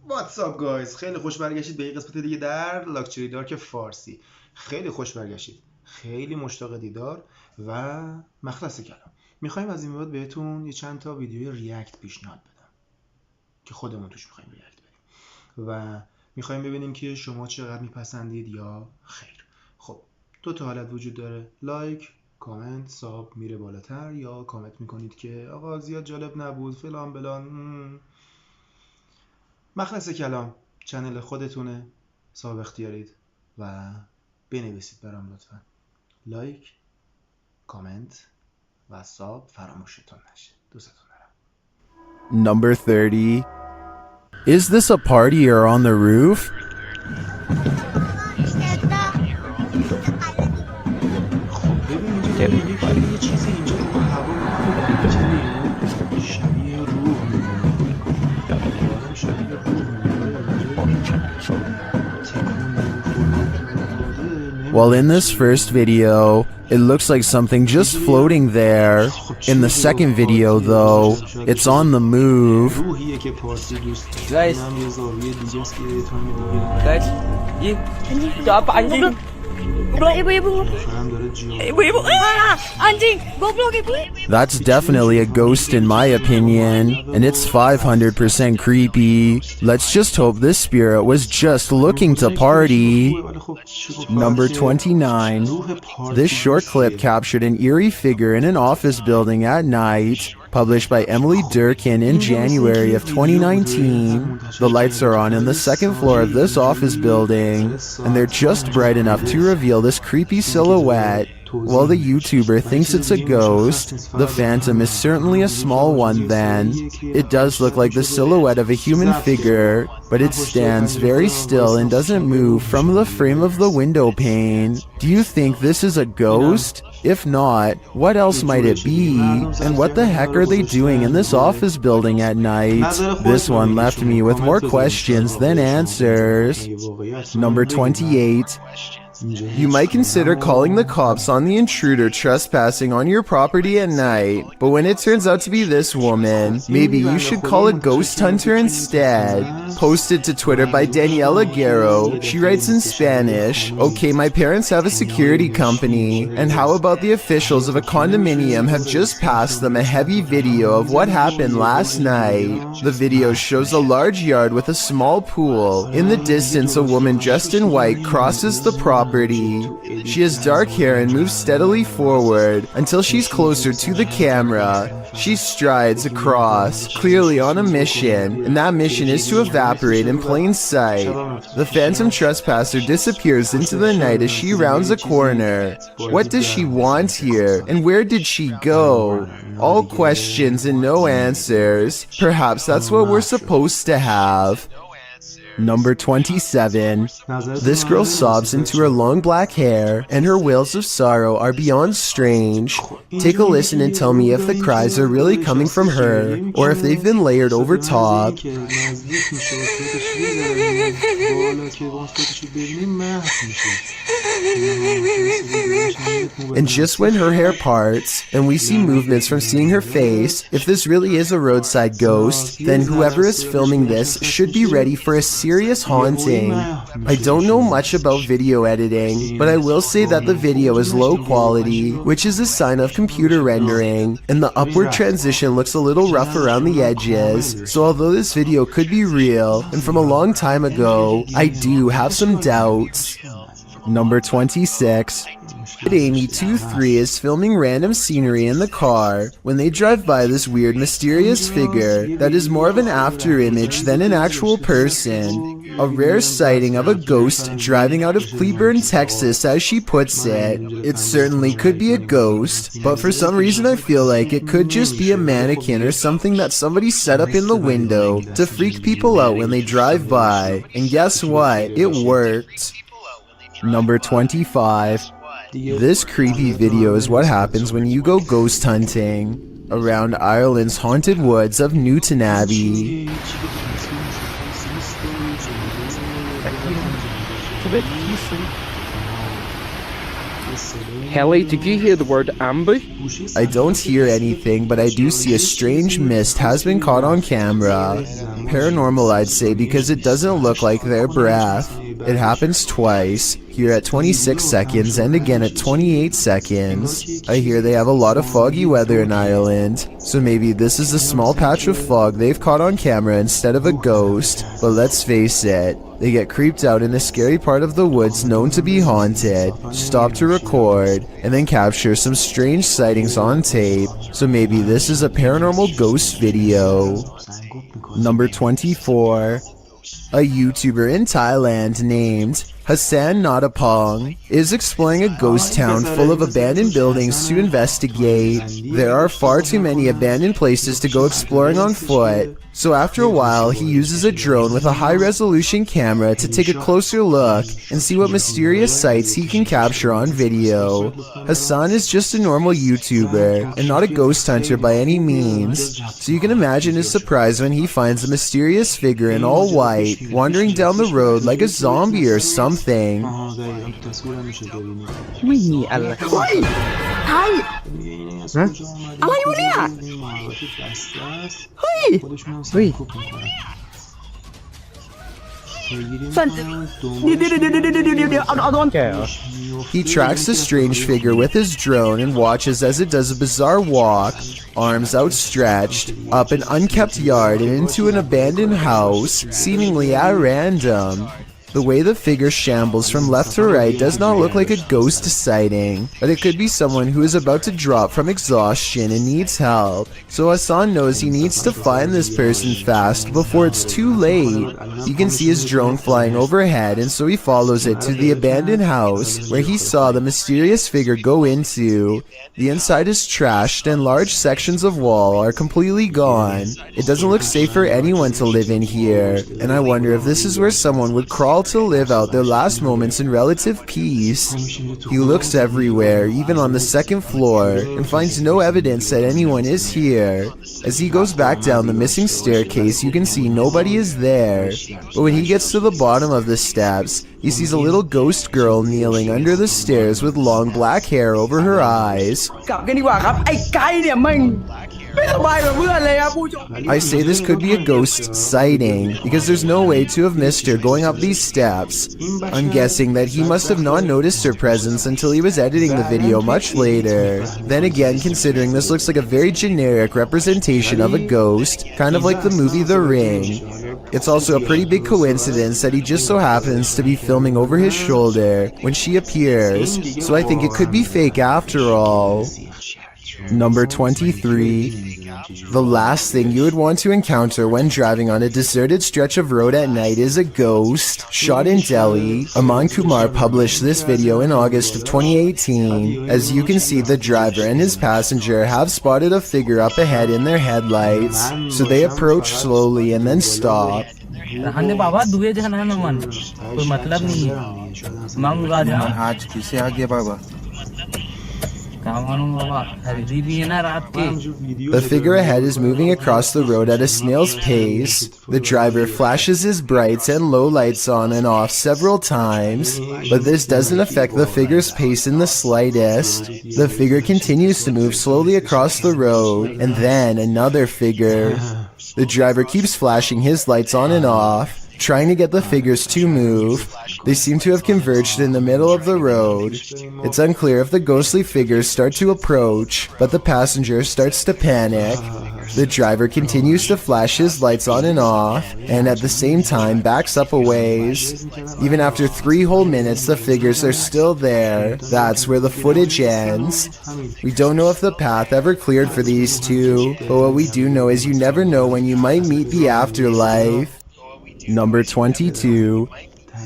واتساپ گایز، خیلی خوش برگشتید به یک قسمت دیگه در لاکچری دارک فارسی. خیلی خوش برگشتید، خیلی مشتاق دیدار و مخلص کلام. میخوایم از این بعد بهتون یه چند تا ویدیوی ریاکت پیشنهاد بدم که خودمون توش میخوایم ریاکت بدیم و میخوایم ببینیم که شما چقدر میپسندید یا خیر. خب دو تا حالت وجود داره، لایک، کامنت، ساب میره بالاتر، یا کامنت میکنید که آقا زیاد جالب نبود فلان بلان. مخلص کلام چنل خودتونه، ساب اختیارید و بنویسید برام لطفا. لایک، کامنت و ساب فراموشتون نشه. دوستتون دارم. Number 30. Is this a party or on the roof? خب ببین اینجا یه چیزی اینجا رو هوا میکنه، شبیه روح میکنه، شبیه روح Well, in this first video, it looks like something just floating there. In the second video, though, it's on the move. Guys, siapa anjing? Ibu. Anjing, goblok ibu. That's definitely a ghost in my opinion, and it's 500% creepy. Let's just hope this spirit was just looking to party. Number 29. This short clip captured an eerie figure in an office building at night. Published by Emily Durkin in January of 2019. The lights are on in the second floor of this office building, and they're just bright enough to reveal this creepy silhouette. While the YouTuber thinks it's a ghost, the phantom is certainly a small one then. It does look like the silhouette of a human figure, but it stands very still and doesn't move from the frame of the window pane. Do you think this is a ghost? If not, what else might it be? And what the heck are they doing in this office building at night? This one left me with more questions than answers. Number 28. You might consider calling the cops on the intruder trespassing on your property at night, but when it turns out to be this woman, maybe you should call a ghost hunter instead. Posted to Twitter by Daniela Guerrero, she writes in Spanish, "Okay, my parents have a security company, and how about the officials of a condominium have just passed them a heavy video of what happened last night. The video shows a large yard with a small pool. In the distance, a woman dressed in white crosses the property. She has dark hair and moves steadily forward until she's closer to the camera. She strides across, clearly on a mission, and that mission is to evaporate in plain sight. The phantom trespasser disappears into the night as she rounds a corner. What does she want here, and where did she go? All questions and no answers. Perhaps that's what we're supposed to have." Number 27. This girl sobs into her long black hair, and her wails of sorrow are beyond strange. Take a listen and tell me if the cries are really coming from her, or if they've been layered over top. And just when her hair parts, and we see movements from seeing her face, if this really is a roadside ghost, then whoever is filming this should be ready for a serious haunting. I don't know much about video editing, but I will say that the video is low quality, which is a sign of computer rendering, and the upward transition looks a little rough around the edges, so although this video could be real, and from a long time ago, I do have some doubts. Number 26. Amy23 is filming random scenery in the car when they drive by this weird mysterious figure that is more of an after image than an actual person. A rare sighting of a ghost driving out of Cleburne, Texas, as she puts it. It certainly could be a ghost, but for some reason I feel like it could just be a mannequin or something that somebody set up in the window to freak people out when they drive by. And guess what? It worked. Number 25. This creepy video is what happens when you go ghost hunting around Ireland's haunted woods of Newton Abbey. Kelly, did you hear the word ambush? I don't hear anything, but I do see a strange mist has been caught on camera. Paranormal, I'd say, because it doesn't look like their breath. It happens twice, here at 26 seconds and again at 28 seconds. I hear they have a lot of foggy weather in Ireland, so maybe this is a small patch of fog they've caught on camera instead of a ghost. But let's face it, they get creeped out in a scary part of the woods known to be haunted, stop to record, and then capture some strange sightings on tape, so maybe this is a paranormal ghost video. Number 24. A YouTuber in Thailand named Hastn is exploring a ghost town full of abandoned buildings to investigate. There are far too many abandoned places to go exploring on foot, so after a while he uses a drone with a high-resolution camera to take a closer look and see what mysterious sights he can capture on video. Hastn is just a normal YouTuber and not a ghost hunter by any means, so you can imagine his surprise when he finds a mysterious figure in all white wandering down the road like a zombie or something. He tracks the strange figure with his drone and watches as it does a bizarre walk, arms outstretched, up an unkept yard and into an abandoned house, seemingly at random. The way the figure shambles from left to right does not look like a ghost sighting, but it could be someone who is about to drop from exhaustion and needs help. So Hastn knows he needs to find this person fast before it's too late. You can see his drone flying overhead, and so he follows it to the abandoned house where he saw the mysterious figure go into. The inside is trashed and large sections of wall are completely gone. It doesn't look safe for anyone to live in here, and I wonder if this is where someone would crawl to live out their last moments in relative peace. He looks everywhere, even on the second floor, and finds no evidence that anyone is here. As he goes back down the missing staircase, you can see nobody is there. But when he gets to the bottom of the steps, he sees a little ghost girl kneeling under the stairs with long black hair over her eyes. I say this could be a ghost sighting, because there's no way to have missed her going up these steps. I'm guessing that he must have not noticed her presence until he was editing the video much later. Then again, considering this looks like a very generic representation of a ghost, kind of like the movie The Ring. It's also a pretty big coincidence that he just so happens to be filming over his shoulder when she appears, so I think it could be fake after all. Number 23. The last thing you would want to encounter when driving on a deserted stretch of road at night is a ghost. Shot in Delhi, Aman Kumar published this video in August of 2018. As you can see, the driver and his passenger have spotted a figure up ahead in their headlights, so they approach slowly and then stop. The figure ahead is moving across the road at a snail's pace. The driver flashes his brights and low lights on and off several times, but this doesn't affect the figure's pace in the slightest. The figure continues to move slowly across the road, and then another figure. The driver keeps flashing his lights on and off, trying to get the figures to move. They seem to have converged in the middle of the road. It's unclear if the ghostly figures start to approach, but the passenger starts to panic. The driver continues to flash his lights on and off, and at the same time backs up a ways. Even after 3 whole minutes, the figures are still there. That's where the footage ends. We don't know if the path ever cleared for these two, but what we do know is you never know when you might meet the afterlife. Number 22.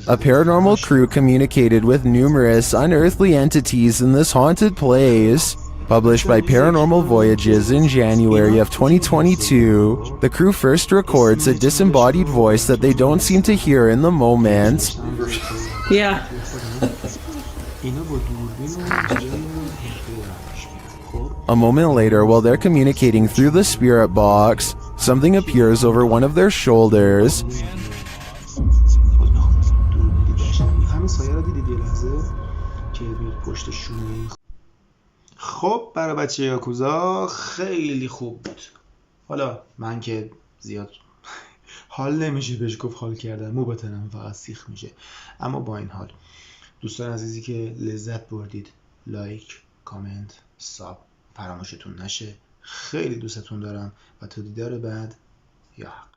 A paranormal crew communicated with numerous unearthly entities in this haunted place. Published by Paranormal Voyages in January of 2022, the crew first records a disembodied voice that they don't seem to hear in the moment. Yeah. A moment later, while they're communicating through the spirit box, something appears over one of their shoulders. که میره پشت شونه. خب برای بچه یاکوزا خیلی خوب بود. حالا من که زیاد حال نمیشه بهش گفت حال کردن، مو بتنم فقط سیخ میشه. اما با این حال دوستان عزیزی که لذت بردید، لایک، کامنت، ساب فراموشتون نشه. خیلی دوستتون دارم و تا دیدار بعد، یا حق.